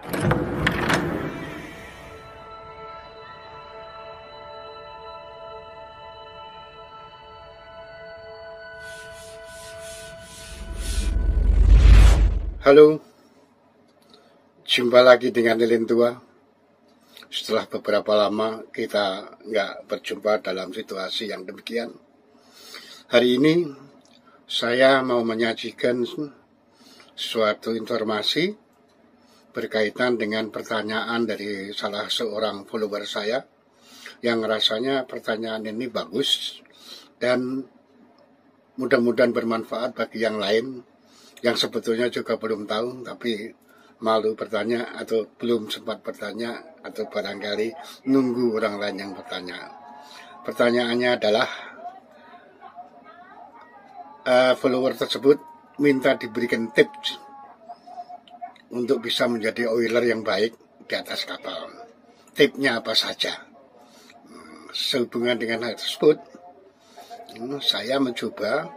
Halo, jumpa lagi dengan Lilin Tua. Setelah beberapa lama kita nggak berjumpa dalam situasi yang demikian. Hari ini saya mau menyajikan suatu informasi berkaitan dengan pertanyaan dari salah seorang follower saya yang rasanya pertanyaan ini bagus dan mudah-mudahan bermanfaat bagi yang lain yang sebetulnya juga belum tahu tapi malu bertanya atau belum sempat bertanya atau barangkali nunggu orang lain yang bertanya. Pertanyaannya adalah follower tersebut minta diberikan tips untuk bisa menjadi oiler yang baik di atas kapal. Tipsnya apa saja? Sehubungan dengan hal tersebut, saya mencoba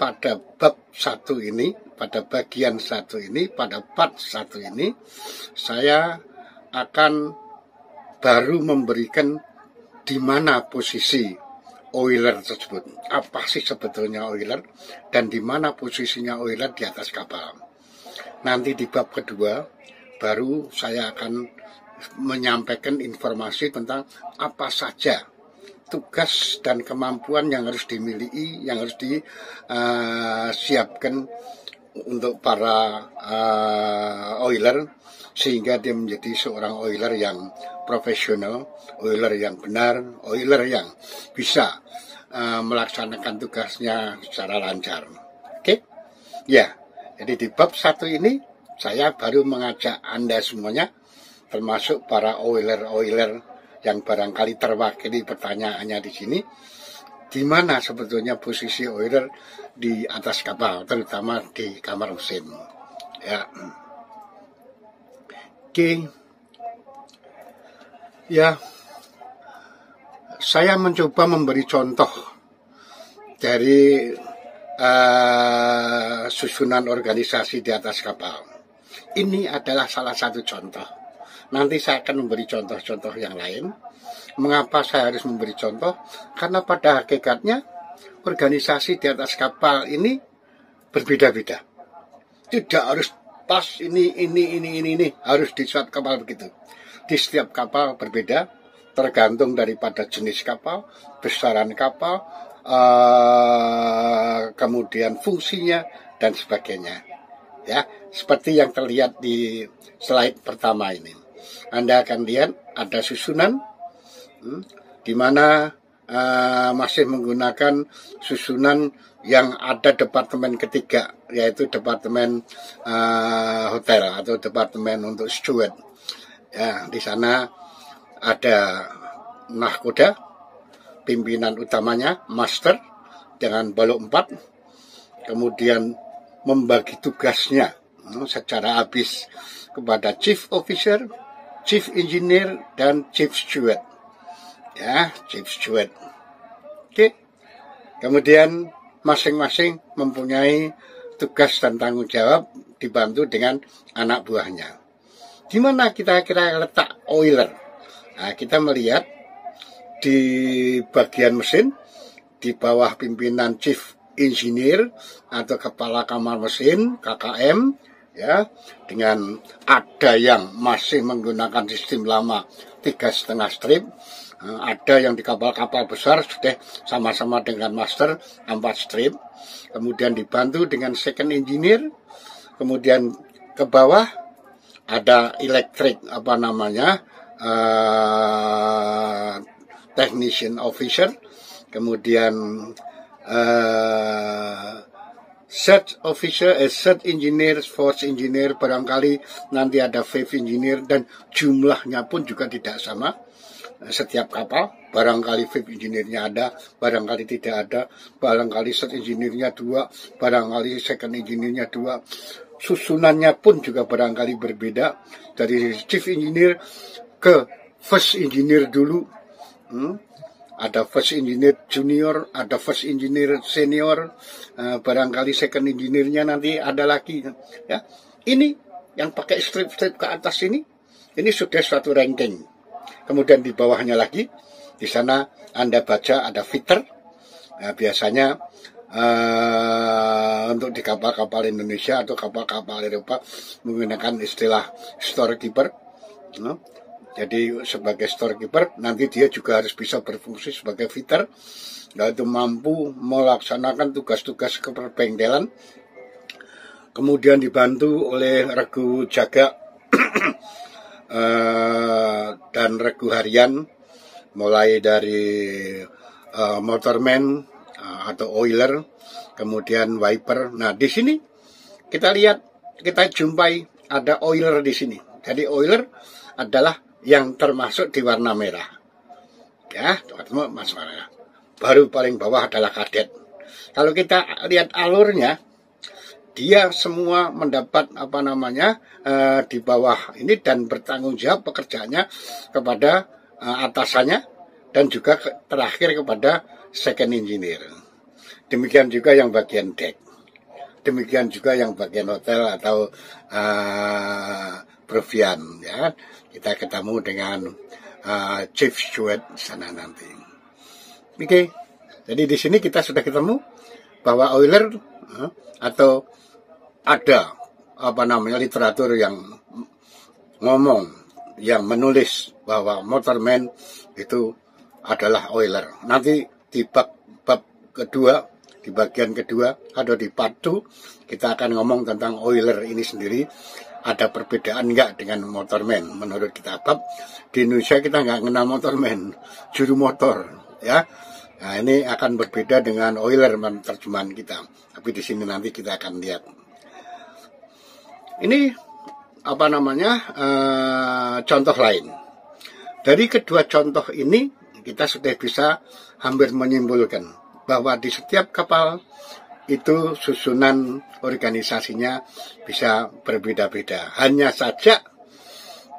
pada bab satu ini, pada bagian satu ini, pada part satu ini, saya akan baru memberikan di mana posisi oiler tersebut. Apa sih sebetulnya oiler dan di mana posisinya oiler di atas kapal. Nanti di bab kedua baru saya akan menyampaikan informasi tentang apa saja tugas dan kemampuan yang harus dimiliki, yang harus disiapkan untuk para oiler sehingga dia menjadi seorang oiler yang profesional, oiler yang benar, oiler yang bisa melaksanakan tugasnya secara lancar. Oke? Ya, jadi di bab satu ini saya baru mengajak Anda semuanya, termasuk para oiler-oiler yang barangkali terwakili pertanyaannya di sini, di mana sebetulnya posisi oiler di atas kapal, terutama di kamar mesin. Ya, oke. Ya, saya mencoba memberi contoh dari susunan organisasi di atas kapal. Ini adalah salah satu contoh. Nanti saya akan memberi contoh-contoh yang lain. Mengapa saya harus memberi contoh? Karena pada hakikatnya organisasi di atas kapal ini berbeda-beda. Tidak harus pas ini harus di suatu kapal begitu. Di setiap kapal berbeda, tergantung daripada jenis kapal, besaran kapal, kemudian fungsinya dan sebagainya. Ya, seperti yang terlihat di slide pertama ini. Anda akan lihat ada susunan di mana masih menggunakan susunan yang ada departemen ketiga, yaitu departemen hotel atau departemen untuk steward. Ya, di sana ada nahkoda, pimpinan utamanya, master dengan balok 4, kemudian membagi tugasnya secara habis kepada chief officer, chief engineer, dan chief steward. Ya, chief steward. Oke. Kemudian masing-masing mempunyai tugas dan tanggung jawab dibantu dengan anak buahnya. Di mana kita kira letak oiler? Nah, kita melihat di bagian mesin, di bawah pimpinan chief engineer atau kepala kamar mesin, KKM, ya, dengan ada yang masih menggunakan sistem lama 3,5 strip, ada yang di kapal-kapal besar sudah sama-sama dengan master 4 strip, kemudian dibantu dengan second engineer, kemudian ke bawah ada elektrik technician officer, kemudian third officer, third engineer, fourth engineer, barangkali nanti ada fifth engineer, dan jumlahnya pun juga tidak sama. Setiap kapal, barangkali fifth engineer-nya ada, barangkali tidak ada, barangkali third engineer-nya 2, barangkali second engineer-nya 2. Susunannya pun juga barangkali berbeda, dari chief engineer ke first engineer dulu. Ada first engineer junior, ada first engineer senior, barangkali second engineer-nya nanti ada lagi. Ya, ini yang pakai strip-strip ke atas ini sudah suatu ranking. Kemudian di bawahnya lagi, di sana Anda baca ada fitter. Nah, biasanya untuk di kapal-kapal Indonesia atau kapal-kapal Eropa menggunakan istilah storekeeper. Jadi sebagai storekeeper nanti dia juga harus bisa berfungsi sebagai fitter, yaitu mampu melaksanakan tugas-tugas keperbengkelan. Kemudian dibantu oleh regu jaga dan regu harian, mulai dari motorman atau oiler, kemudian wiper. Nah, di sini kita lihat, kita jumpai ada oiler di sini. Jadi oiler adalah yang termasuk di warna merah. Ya, teman-teman, Mas Warna. Baru paling bawah adalah kadet. Kalau kita lihat alurnya, dia semua mendapat di bawah ini dan bertanggung jawab pekerjaannya kepada atasannya dan juga terakhir kepada second engineer. Demikian juga yang bagian deck. Demikian juga yang bagian hotel atau Provian, ya. Kita ketemu dengan chief steward sana nanti. Oke. Jadi di sini kita sudah ketemu bahwa oiler atau ada literatur yang ngomong, yang menulis bahwa motorman itu adalah oiler. Nanti di bab kedua, di bagian kedua atau di part 2 kita akan ngomong tentang oiler ini sendiri. Ada perbedaan enggak dengan motorman? Menurut kita bab di Indonesia kita enggak kenal motorman, juru motor, ya. Nah, ini akan berbeda dengan oiler terjemahan kita. Tapi di sini nanti kita akan lihat. Ini contoh lain. Dari kedua contoh ini kita sudah bisa hampir menyimpulkan bahwa di setiap kapal itu susunan organisasinya bisa berbeda-beda. Hanya saja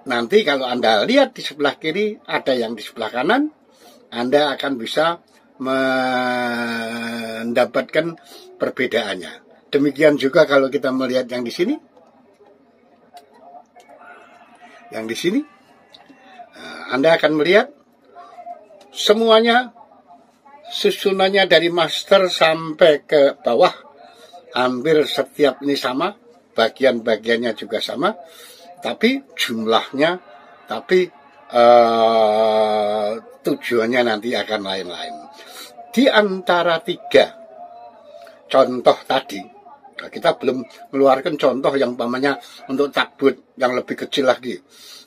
nanti kalau Anda lihat di sebelah kiri ada yang di sebelah kanan, Anda akan bisa mendapatkan perbedaannya. Demikian juga kalau kita melihat yang di sini. Yang di sini Anda akan melihat semuanya susunannya dari master sampai ke bawah, hampir setiap ini sama, bagian-bagiannya juga sama, tapi jumlahnya, tapi tujuannya nanti akan lain-lain. Di antara 3 contoh tadi, kita belum mengeluarkan contoh yang umpamanya untuk takbut yang lebih kecil lagi,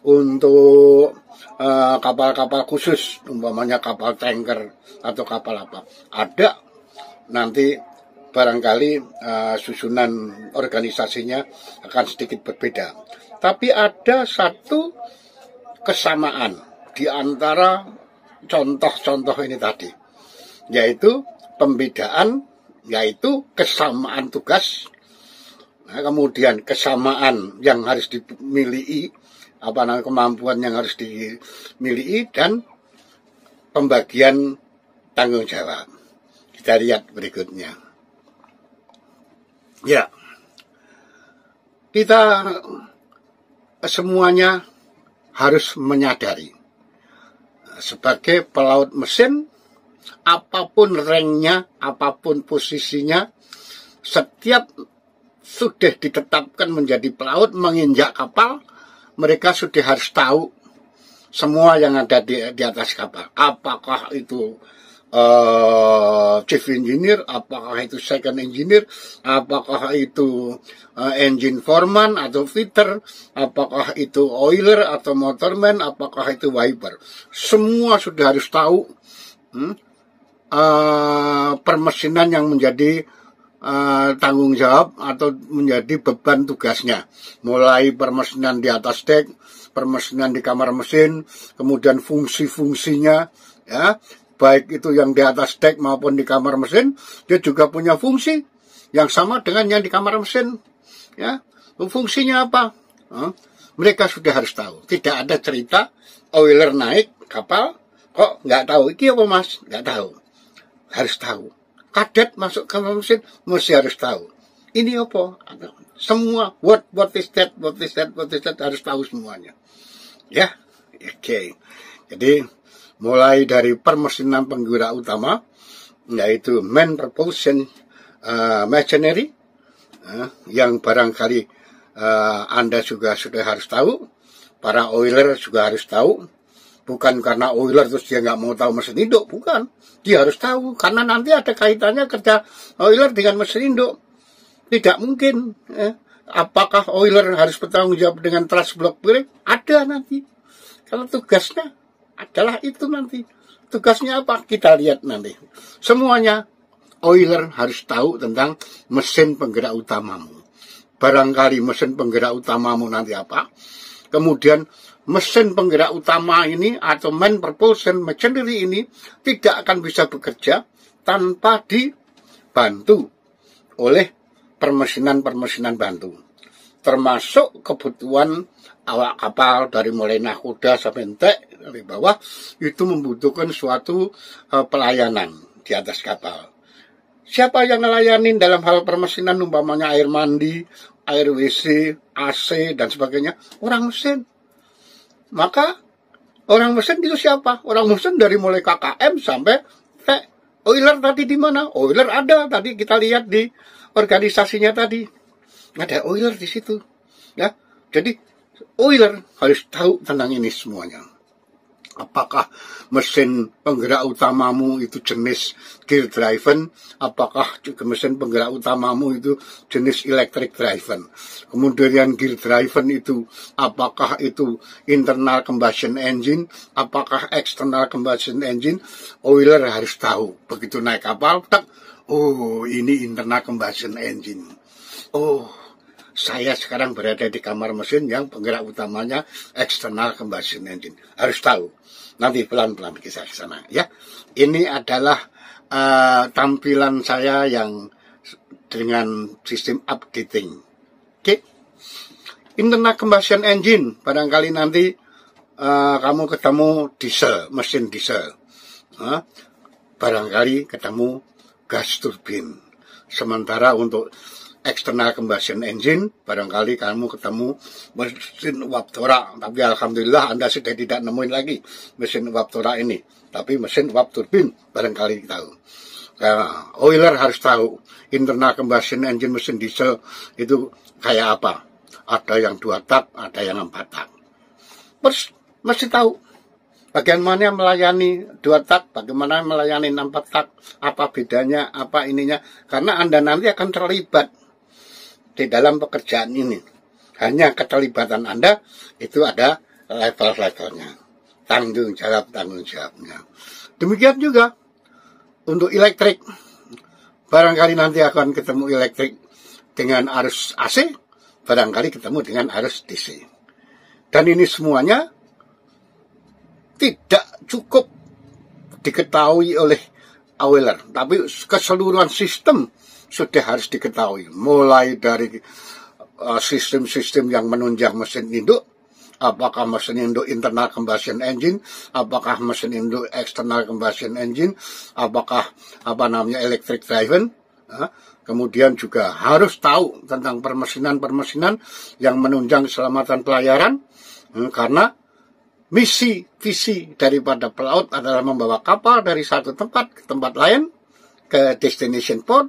untuk kapal-kapal khusus, umpamanya kapal tanker atau kapal apa. Ada nanti barangkali susunan organisasinya akan sedikit berbeda. Tapi ada satu kesamaan di antara contoh-contoh ini tadi, yaitu pembedaan, yaitu kesamaan tugas, kemudian kesamaan yang harus dimiliki, kemampuan yang harus dimiliki, dan pembagian tanggung jawab. Kita lihat berikutnya. Ya, kita semuanya harus menyadari sebagai pelaut mesin, apapun ranknya, apapun posisinya, setiap sudah ditetapkan menjadi pelaut menginjak kapal, mereka sudah harus tahu semua yang ada di atas kapal. Apakah itu chief engineer, apakah itu second engineer, apakah itu engine foreman atau fitter, apakah itu oiler atau motorman, apakah itu wiper. Semua sudah harus tahu permesinan yang menjadi tanggung jawab atau menjadi beban tugasnya, mulai permesinan di atas dek, permesinan di kamar mesin, kemudian fungsi-fungsinya, ya, baik itu yang di atas dek maupun di kamar mesin, dia juga punya fungsi yang sama dengan yang di kamar mesin, ya. Fungsinya apa? Mereka sudah harus tahu. Tidak ada cerita oiler naik kapal kok nggak tahu iki apa mas, nggak tahu, harus tahu. Kadet masuk kamar mesin mesti harus tahu ini apa, Semua what is that harus tahu semuanya. Ya, oke. Jadi mulai dari permesinan penggerak utama, yaitu main propulsion machinery, yang barangkali Anda juga sudah harus tahu, para oiler juga harus tahu. Bukan karena oiler terus dia nggak mau tahu mesin induk, bukan. Dia harus tahu, karena nanti ada kaitannya kerja oiler dengan mesin induk. Tidak mungkin. Apakah oiler harus bertanggung jawab dengan thrust block brake? Ada nanti. Kalau tugasnya adalah itu nanti. Tugasnya apa? Kita lihat nanti. Semuanya oiler harus tahu tentang mesin penggerak utamamu. Barangkali mesin penggerak utamamu nanti apa? Kemudian mesin penggerak utama ini atau main propulsion machinery ini tidak akan bisa bekerja tanpa dibantu oleh permesinan bantu. Termasuk kebutuhan awak kapal dari mulai nahkoda sampai entek dari bawah itu membutuhkan suatu pelayanan di atas kapal. Siapa yang ngelayanin dalam hal permesinan, umpamanya air mandi, air WC, AC dan sebagainya? Orang mesin. Maka orang mesin itu siapa? Orang mesin dari mulai KKM sampai oiler tadi di mana? Oiler ada tadi kita lihat di organisasinya tadi. Ada oiler di situ. Ya. Jadi oiler harus tahu tentang ini semuanya. Apakah mesin penggerak utamamu itu jenis gear driven? Apakah juga mesin penggerak utamamu itu jenis electric driven? Kemudian gear driven itu apakah itu internal combustion engine? Apakah external combustion engine? Oiler harus tahu. Begitu naik kapal, tak, oh ini internal combustion engine. Oh, saya sekarang berada di kamar mesin yang penggerak utamanya external combustion engine. Harus tahu. Nanti pelan-pelan kisah ke sana ya. Ini adalah tampilan saya yang dengan sistem updating. Oke. Internal combustion engine, barangkali nanti kamu ketemu diesel, mesin diesel. Barangkali ketemu gas turbin. Sementara untuk external combustion engine, barangkali kamu ketemu mesin uap torak. Tapi alhamdulillah Anda sudah tidak nemuin lagi mesin uap torak ini. Tapi mesin uap turbin barangkali tahu. Nah, oiler harus tahu internal combustion engine mesin diesel itu kayak apa. Ada yang 2 tak, ada yang 4 tak. Mesti tahu bagaimana melayani 2 tak, bagaimana melayani 4 tak, apa bedanya, apa ininya. Karena Anda nanti akan terlibat di dalam pekerjaan ini. Hanya keterlibatan Anda itu ada level-levelnya. Tanggung jawabnya. Demikian juga untuk elektrik. Barangkali nanti akan ketemu elektrik dengan arus AC, barangkali ketemu dengan arus DC. Dan ini semuanya tidak cukup diketahui oleh oiler, tapi keseluruhan sistem sudah harus diketahui, mulai dari sistem-sistem yang menunjang mesin induk, apakah mesin induk internal combustion engine, apakah mesin induk external combustion engine, apakah electric driven. Kemudian juga harus tahu tentang permesinan-permesinan yang menunjang keselamatan pelayaran, karena misi visi daripada pelaut adalah membawa kapal dari satu tempat ke tempat lain, ke destination port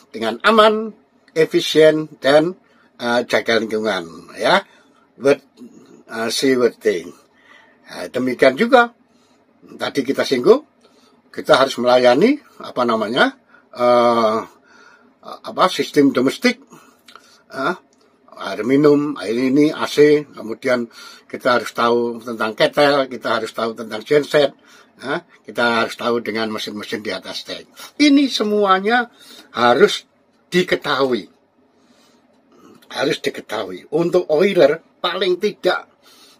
dengan aman, efisien, dan jaga lingkungan, ya, seaworthy. Demikian juga tadi kita singgung, kita harus melayani sistem domestik, air minum, air ini, AC. Kemudian kita harus tahu tentang ketel, kita harus tahu tentang genset, kita harus tahu dengan mesin-mesin di atas tank. Ini semuanya harus diketahui. Harus diketahui. Untuk oiler, paling tidak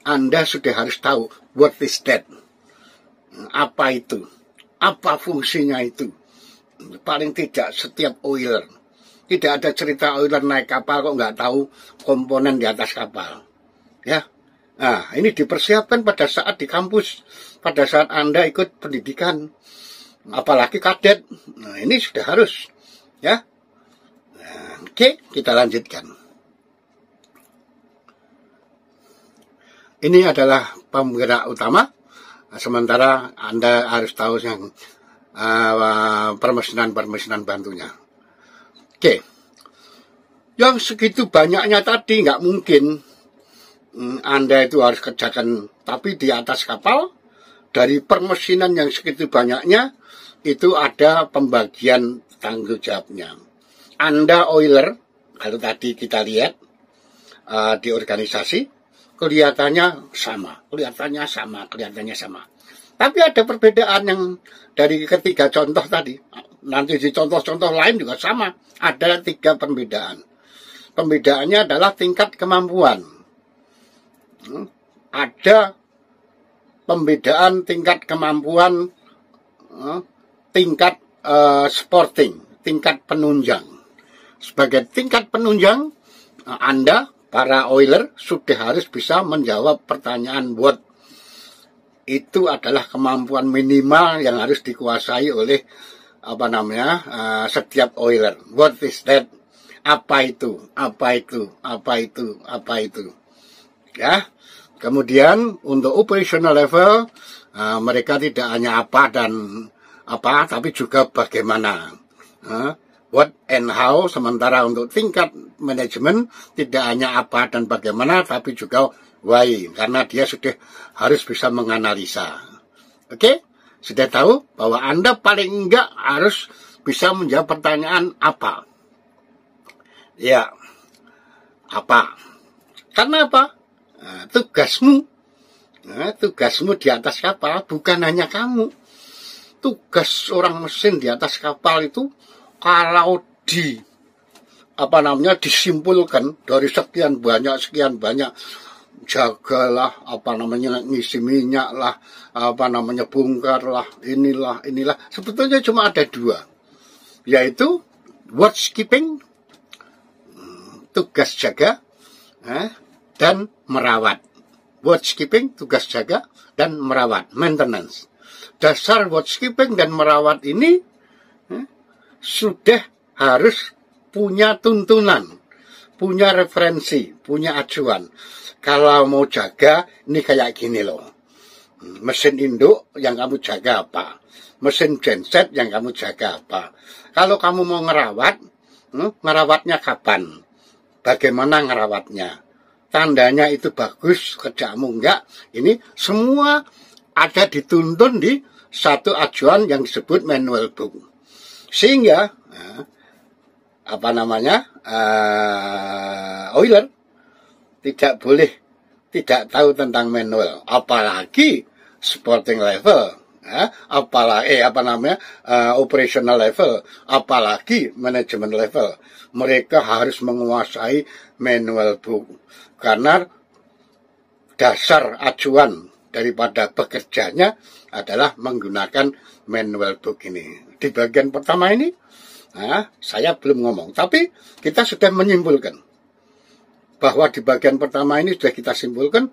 Anda sudah harus tahu what is that. Apa itu? Apa fungsinya itu? Paling tidak setiap oiler. Tidak ada cerita oiler naik kapal kok nggak tahu komponen di atas kapal. Ya. Nah, ini dipersiapkan pada saat di kampus, pada saat Anda ikut pendidikan, apalagi kadet. Nah, ini sudah harus, ya. Nah, oke, kita lanjutkan. Ini adalah penggerak utama, sementara Anda harus tahu yang permesinan bantunya. Oke, yang segitu banyaknya tadi nggak mungkin Anda itu harus kerjakan, tapi di atas kapal, dari permesinan yang segitu banyaknya, itu ada pembagian tanggung jawabnya. Anda oiler, kalau tadi kita lihat di organisasi, kelihatannya sama. Tapi ada perbedaan yang dari ketiga contoh tadi. Nanti di contoh-contoh lain juga sama. Ada 3 perbedaan. Pembedaannya adalah tingkat kemampuan. Ada pembedaan tingkat kemampuan, tingkat sporting, tingkat penunjang. Sebagai tingkat penunjang, Anda, para oiler, sudah harus bisa menjawab pertanyaan what. Itu adalah kemampuan minimal yang harus dikuasai oleh setiap oiler. What is that? Apa itu? Ya. Kemudian untuk operational level, mereka tidak hanya apa dan apa, tapi juga bagaimana. What and how. Sementara untuk tingkat manajemen tidak hanya apa dan bagaimana, tapi juga why, karena dia sudah harus bisa menganalisa. Oke? Sudah tahu bahwa Anda paling enggak harus bisa menjawab pertanyaan apa. Ya, apa? Karena apa? Tugasmu di atas kapal bukan hanya kamu. Tugas orang mesin di atas kapal itu, kalau disimpulkan dari sekian banyak, jagalah, ngisi minyak lah, bongkar lah, inilah. Sebetulnya cuma ada 2, yaitu watchkeeping, tugas jaga, dan merawat. Watchkeeping, tugas jaga, dan merawat, maintenance. Dasar watchkeeping dan merawat ini sudah harus punya tuntunan, punya referensi, punya acuan. Kalau mau jaga, ini kayak gini loh. Mesin induk yang kamu jaga apa? Mesin genset yang kamu jaga apa? Kalau kamu mau ngerawat, ngerawatnya kapan? Bagaimana ngerawatnya? Tandanya itu bagus, kerjamu enggak? Ini semua ada dituntun di satu acuan yang disebut manual book. Sehingga, oiler tidak boleh tidak tahu tentang manual, apalagi sporting level, operational level, apalagi manajemen level. Mereka harus menguasai manual book, karena dasar acuan daripada bekerjanya adalah menggunakan manual book ini. Di bagian pertama ini, saya belum ngomong, tapi kita sudah menyimpulkan bahwa di bagian pertama ini sudah kita simpulkan,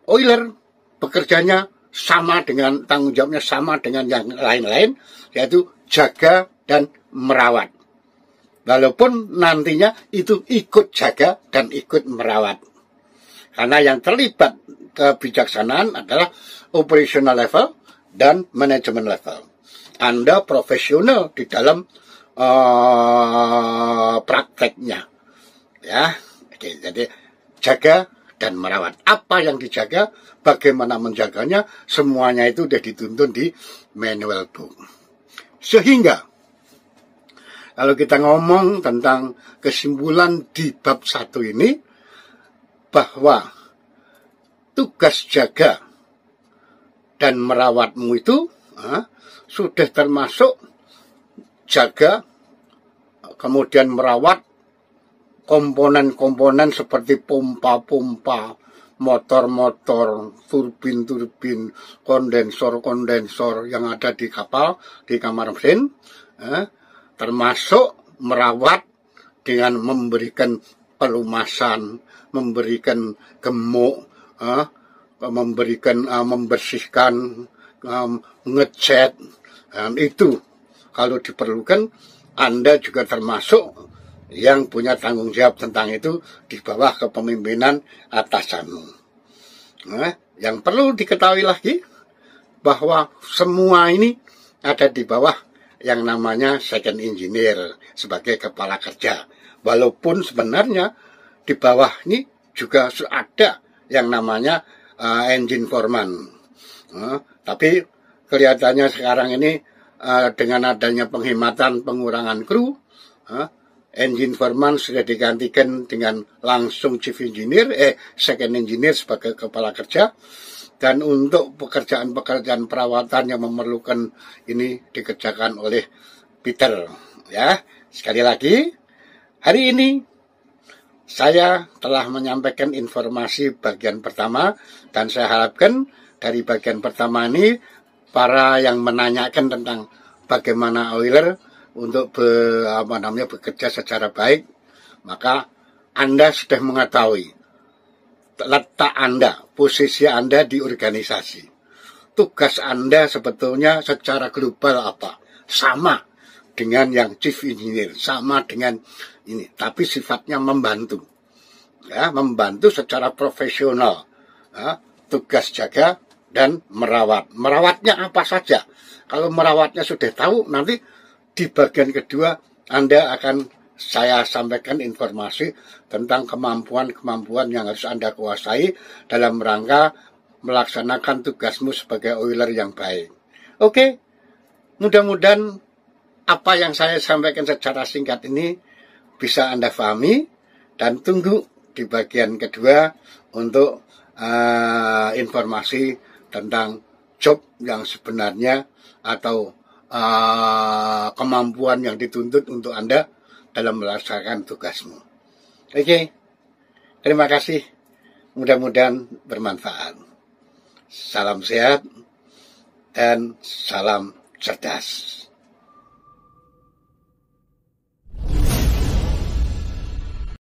oiler bekerjanya sama dengan, tanggung jawabnya sama dengan yang lain-lain, yaitu jaga dan merawat. Walaupun nantinya itu ikut jaga dan ikut merawat. Karena yang terlibat kebijaksanaan adalah operational level dan manajemen level. Anda profesional di dalam prakteknya. Ya. Oke, jadi jaga dan merawat. Apa yang dijaga, bagaimana menjaganya, semuanya itu sudah dituntun di manual book. Sehingga, kalau kita ngomong tentang kesimpulan di bab 1 ini, bahwa tugas jaga dan merawatmu itu sudah termasuk jaga, kemudian merawat komponen-komponen seperti pompa-pompa, motor-motor, turbin-turbin, kondensor-kondensor yang ada di kapal, di kamar mesin, termasuk merawat dengan memberikan pelumasan, memberikan gemuk, membersihkan, ngecat, dan itu kalau diperlukan Anda juga termasuk yang punya tanggung jawab tentang itu di bawah kepemimpinan atasanmu. Nah, yang perlu diketahui lagi bahwa semua ini ada di bawah yang namanya second engineer sebagai kepala kerja. Walaupun sebenarnya di bawah ini juga ada yang namanya engine foreman. Tapi kelihatannya sekarang ini dengan adanya penghematan pengurangan kru, engine foreman sudah digantikan dengan langsung chief engineer, second engineer sebagai kepala kerja. Dan untuk pekerjaan-pekerjaan perawatan yang memerlukan ini dikerjakan oleh Peter. Ya, sekali lagi, hari ini saya telah menyampaikan informasi bagian pertama, dan saya harapkan dari bagian pertama ini para yang menanyakan tentang bagaimana oiler untuk bekerja secara baik, maka Anda sudah mengetahui letak Anda, posisi Anda di organisasi. Tugas Anda sebetulnya secara global apa? Sama dengan yang chief engineer, sama dengan ini, tapi sifatnya membantu. Ya, membantu secara profesional. Ya, tugas jaga dan merawat. Merawatnya apa saja? Kalau merawatnya sudah tahu, nanti di bagian kedua Anda akan saya sampaikan informasi tentang kemampuan-kemampuan yang harus Anda kuasai dalam rangka melaksanakan tugasmu sebagai oiler yang baik. Oke, mudah-mudahan apa yang saya sampaikan secara singkat ini bisa Anda pahami, dan tunggu di bagian kedua untuk informasi tentang job yang sebenarnya atau kemampuan yang dituntut untuk Anda dalam melaksanakan tugasmu. Oke, terima kasih. Mudah-mudahan bermanfaat. Salam sehat dan salam cerdas.